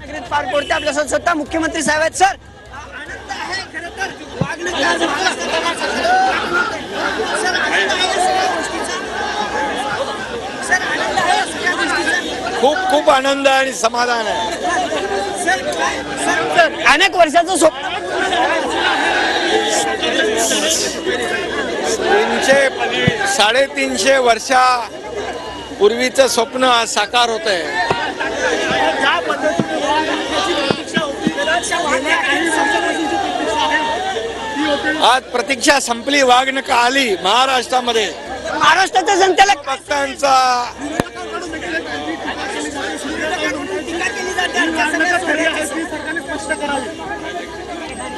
पार पडते आपल्यासोबत स्वतः मुख्यमंत्री साहेब आहेत. सर आनंद आहे खरं तर वागणं आज महाराष्ट्रात सर आनंद आहे सगळ्या गोष्टीचा. सर आनंद आहे सगळ्या गोष्टीचा. खूप आनंद आणि समाधान आहे. सर काय सर अनेक वर्षाचं स्वप्न 300-350 वर्षापूर्वीचं स्वप्न आज साकार होत आहे. आज प्रतीक्षा संपली, वाघनखं आली महाराष्ट्रामध्ये. महाराष्ट्राच्या जनतेला भक्तांचा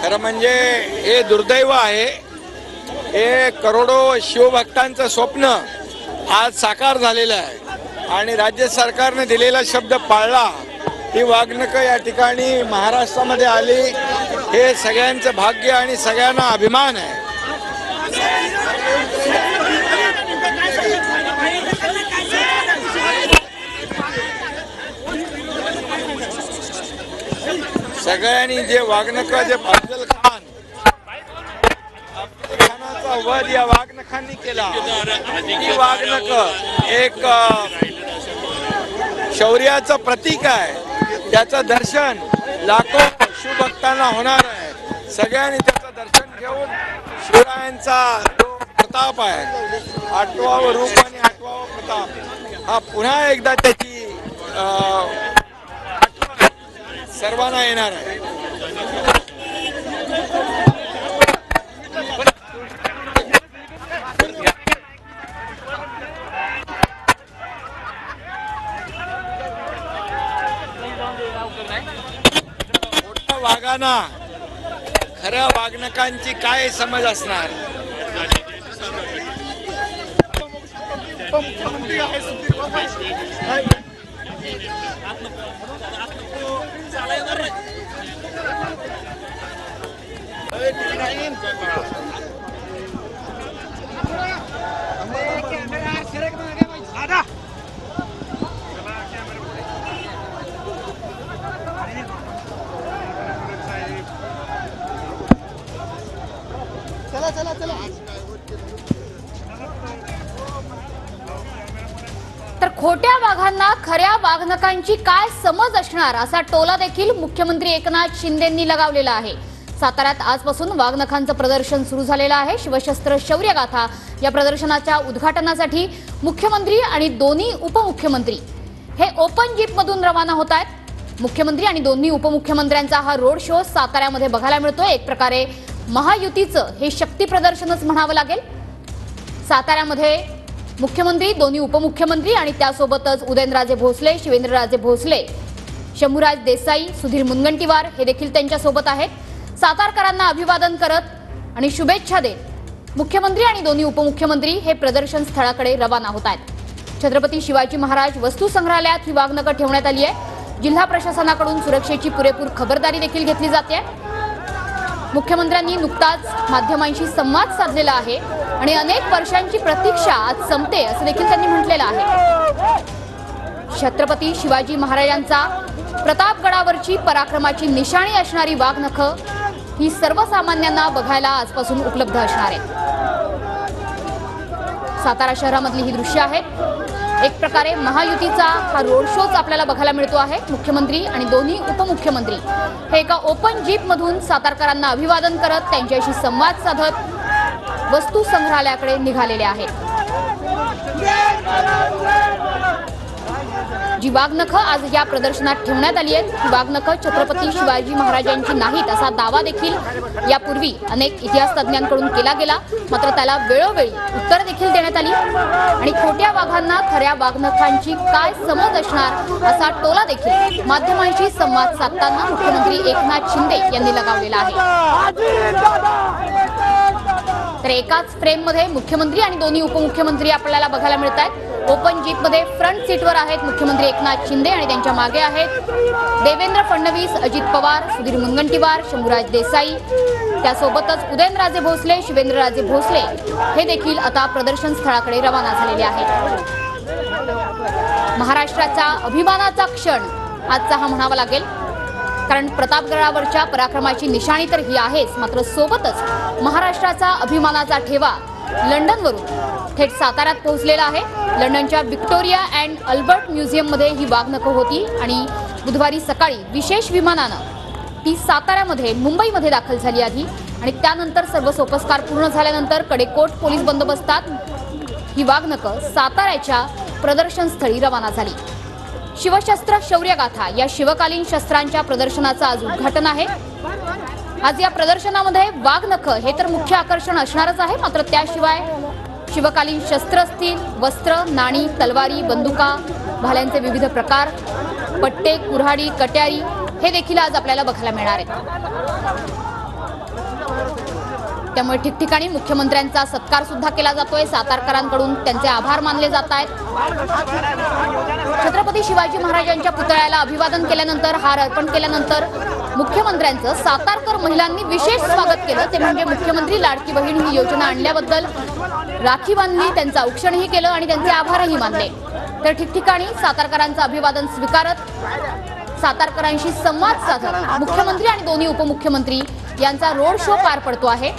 खरं म्हणजे हे दुर्दैव आहे. हे करोडो शिवभक्तांचं स्वप्न आज साकार झालेलं आहे आणि राज्य सरकारने दिलेला शब्द पाळला. ही वाघनखं या ठिकाणी महाराष्ट्रामध्ये आली, हे सगळ्यांचं भाग्य आणि सगळ्यांना अभिमान आहे. सगळ्यांनी जे वाघनखं जे अफजल खानाचा वध या वाघनखांनी केला, ही वाघनखं एक शौर्याचं प्रतीक आहे. त्याचं दर्शन लाखो शिवभक्तांना होणार आहे. सगळ्यांनी त्याचं दर्शन घेऊन शिवरायांचा जो प्रताप आहे, 8वावं रूप आणि 8वावं प्रताप, हा पुन्हा एकदा त्याची सर्वांना येणार आहे. मोठ्या वाघांना खऱ्या वाघनखांची काय समज असणार. तर खोट्या वाघांना खऱ्या वाघनखांची काय समज असणार असा टोला देखील मुख्यमंत्री एकनाथ शिंदेंनी लगावलेला आहे. साताऱ्यात आजपासून वाघनखांचं प्रदर्शन सुरू झालेलं आहे. शिवशस्त्र शौर्यगाथा या प्रदर्शनाच्या उद्घाटनासाठी मुख्यमंत्री आणि दोन्ही उपमुख्यमंत्री हे ओपन जीपमधून रवाना होत आहेत. मुख्यमंत्री आणि दोन्ही उपमुख्यमंत्र्यांचा हा रोड शो साताऱ्यामध्ये बघायला मिळतोय. एक प्रकारे महायुतीचं हे शक्ती प्रदर्शनच म्हणावं लागेल. साताऱ्यामध्ये मुख्यमंत्री, दोन्ही उपमुख्यमंत्री आणि त्यासोबतच उदयनराजे भोसले, शिवेंद्रराजे भोसले, शंभूराज देसाई, सुधीर मुनगंटीवार हे देखील त्यांच्या सोबत आहेत. सातारकरांना अभिवादन करत आणि शुभेच्छा देत मुख्यमंत्री आणि दोन्ही उपमुख्यमंत्री हे प्रदर्शन स्थळाकडे रवाना होत आहेत. छत्रपती शिवाजी महाराज वस्तू संग्रहालयात ही वाघनखं ठेवण्यात आली आहे. जिल्हा प्रशासनाकडून सुरक्षेची पुरेपूर खबरदारी देखील घेतली जाते. मुख्यमंत्र्यांनी नुकताच माध्यमांशी संवाद साधलेला आहे आणि अनेक वर्षांची प्रतीक्षा आज संपते असं देखील त्यांनी म्हटलेलं आहे. छत्रपती शिवाजी महाराजांचा प्रतापगडावरची पराक्रमाची निशाणी असणारी वाघनखं ही सर्वसामान्यांना बघायला आजपासून उपलब्ध असणार आहे. सातारा शहरामधली ही दृश्य आहेत. एक प्रकारे महायुतीचा हा रोड शोच आपल्याला बघायला मिळतो आहे. मुख्यमंत्री आणि दोन्ही उपमुख्यमंत्री हे एका ओपन जीपमधून सातारकरांना अभिवादन करत त्यांच्याशी संवाद साधत वस्तू संग्रहालयाकडे निघालेले आहेत. जी वाघनखं आज या प्रदर्शनात ठेवण्यात आली आहेत ही वाघनखं छत्रपती शिवाजी महाराजांची नाहीत असा दावा देखील यापूर्वी अनेक इतिहास तज्ज्ञांकडून केला गेला. मात्र त्याला वेळोवेळी उत्तर देखील देण्यात आली आणि खोट्या वाघांना खऱ्या वाघनखांची काय समज असणार असा टोला देखील माध्यमांशी संवाद साधताना मुख्यमंत्री एकनाथ शिंदे यांनी लगावलेला आहे. तर एकाच फ्रेममध्ये मुख्यमंत्री आणि दोन्ही उपमुख्यमंत्री आपल्याला बघायला मिळत आहेत. ओपन जीपमध्ये फ्रंट सीटवर आहेत मुख्यमंत्री एकनाथ शिंदे आणि त्यांच्या मागे आहेत देवेंद्र फडणवीस, अजित पवार, सुधीर मुनगंटीवार, शंभूराज देसाई, त्यासोबतच उदयनराजे भोसले, शिवेंद्रराजे भोसले हे देखील आता प्रदर्शन स्थळाकडे रवाना झालेले आहेत. महाराष्ट्राचा अभिमानाचा क्षण आजचा हा म्हणावा लागेल. कारण प्रतापगडावरच्या पराक्रमाची निशाणी तर ही आहेच, मात्र सोबतच महाराष्ट्राचा अभिमानाचा ठेवा लंडनवरून थेट साताऱ्यात पोहोचलेला आहे। लंडनच्या व्हिक्टोरिया अँड अल्बर्ट म्युझियममध्ये ही वाघनखं होती आणि बुधवारी सकाळी विशेष विमानानं ती साताऱ्यामध्ये मुंबईमध्ये दाखल झाली आधी आणि त्यानंतर सर्व सोपस्कार पूर्ण झाल्यानंतर कडेकोट पोलीस बंदोबस्तात ही वाघनखं साताऱ्याच्या प्रदर्शन स्थळी रवाना झाली। शिवशस्त्र शौर्यगाथा या शिवकालीन शस्त्रांच्या प्रदर्शनाचं आज उद्घाटन आहे। आज या प्रदर्शनामध्ये वाघनखं हे तर मुख्य आकर्षण असणारच आहे, मात्र त्याशिवाय शिवकालीन शस्त्र असतील, वस्त्र, नाणी, तलवारी, बंदुका, भाल्यांचे विविध प्रकार, पट्टे, कुऱ्हाडी, कट्यारी हे देखील आज आपल्याला बघायला मिळणार आहेत। त्यामुळे ठिकठिकाणी मुख्यमंत्र्यांचा सत्कार सुद्धा केला जातोय। सातारकरांकडून त्यांचे आभार मानले जात आहेत। छत्रपती शिवाजी महाराजांच्या पुतळ्याला अभिवादन केल्यानंतर, हार अर्पण केल्यानंतर मुख्यमंत्र्यांचं सातारकर महिलांनी विशेष स्वागत केलं। ते म्हणजे मुख्यमंत्री लाडकी बहीण ही योजना आणल्याबद्दल राखी बांधली, त्यांचं औक्षणही केलं आणि त्यांचे आभारही मानले। तर ठिकठिकाणी सातारकरांचं अभिवादन स्वीकारत सातारकरांशी संवाद साधत मुख्यमंत्री आणि दोन्ही उपमुख्यमंत्री यांचा रोड शो पार पडतो आहे।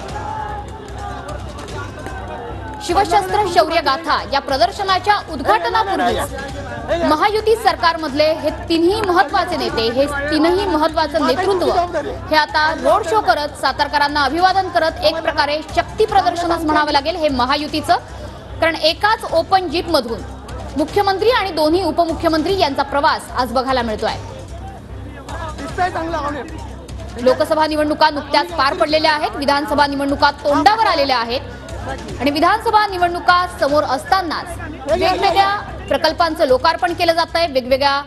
शिवशस्त्र शौर्यगाथा या प्रदर्शनाच्या उद्घाटनापूर्वी महायुती सरकारमधले हे तीनही महत्त्वाचे नेते, हे तीनही महत्त्वाचं नेतृत्व हे आता रोड शो करत सातारकरांना अभिवादन करत एक प्रकारे शक्ती प्रदर्शनच म्हणावं लागेल हे महायुतीचं, कारण एकाच ओपन जीप मधून मुख्यमंत्री आणि दोन्ही उपमुख्यमंत्री यांचा प्रवास आज बघायला मिळतोय। लोकसभा निवडणुका नुकत्याच पार पडलेल्या आहेत, विधानसभा निवडणुका तोंडावर आलेल्या आहेत आणि विधानसभा निवडणुका समोर असतानाच वेगवेगळ्या प्रकल्पांचं लोकार्पण केलं जात आहे, वेगवेगळ्या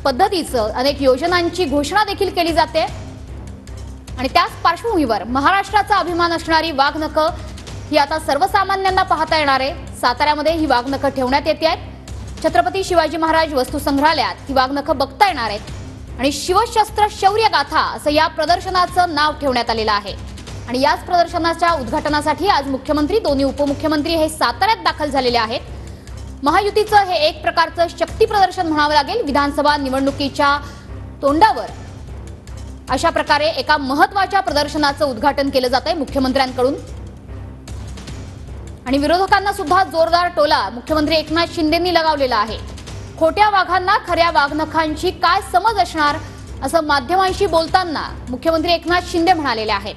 पद्धतीचं अनेक योजनांची घोषणा देखील केली जाते आणि त्याच पार्श्वभूमीवर महाराष्ट्राचा अभिमान असणारी वाघनखं ही आता सर्वसामान्यांना पाहता येणार आहे। साताऱ्यामध्ये ही वाघनखं ठेवण्यात येते आहेत। छत्रपती शिवाजी महाराज वस्तू संग्रहालयात ही वाघनखं बघता येणार आहेत आणि शिवशस्त्र शौर्यगाथा असं या प्रदर्शनाचं नाव ठेवण्यात आलेलं आहे आणि याच प्रदर्शनाच्या उद्घाटनासाठी आज मुख्यमंत्री, दोन्ही उपमुख्यमंत्री हे साताऱ्यात दाखल झालेले आहेत। महायुतीचं हे एक प्रकारचं शक्ती प्रदर्शन म्हणावं लागेल। विधानसभा निवडणुकीच्या तोंडावर अशा प्रकारे एका महत्त्वाच्या प्रदर्शनाचं उद्घाटन केलं जात आहे मुख्यमंत्र्यांकडून आणि विरोधकांना सुद्धा जोरदार टोला मुख्यमंत्री एकनाथ शिंदेंनी लगावलेला आहे। खोट्या वाघांना खऱ्या वाघनखांची काय समज असणार असं माध्यमांशी बोलताना मुख्यमंत्री एकनाथ शिंदे म्हणालेले आहेत।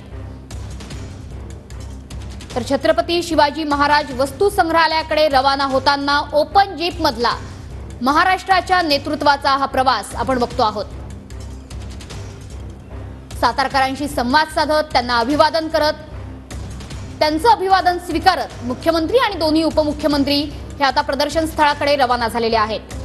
तर छत्रपती शिवाजी महाराज वस्तू संग्रहालयाकडे रवाना होताना ओपन जीप मधला महाराष्ट्राच्या नेतृत्वाचा हा प्रवास आपण बघतो आहोत। सातारकरांशी संवाद साधत, त्यांना अभिवादन करत, त्यांचं अभिवादन स्वीकारत मुख्यमंत्री आणि दोन्ही उपमुख्यमंत्री हे आता प्रदर्शन स्थळाकडे रवाना झालेले आहेत।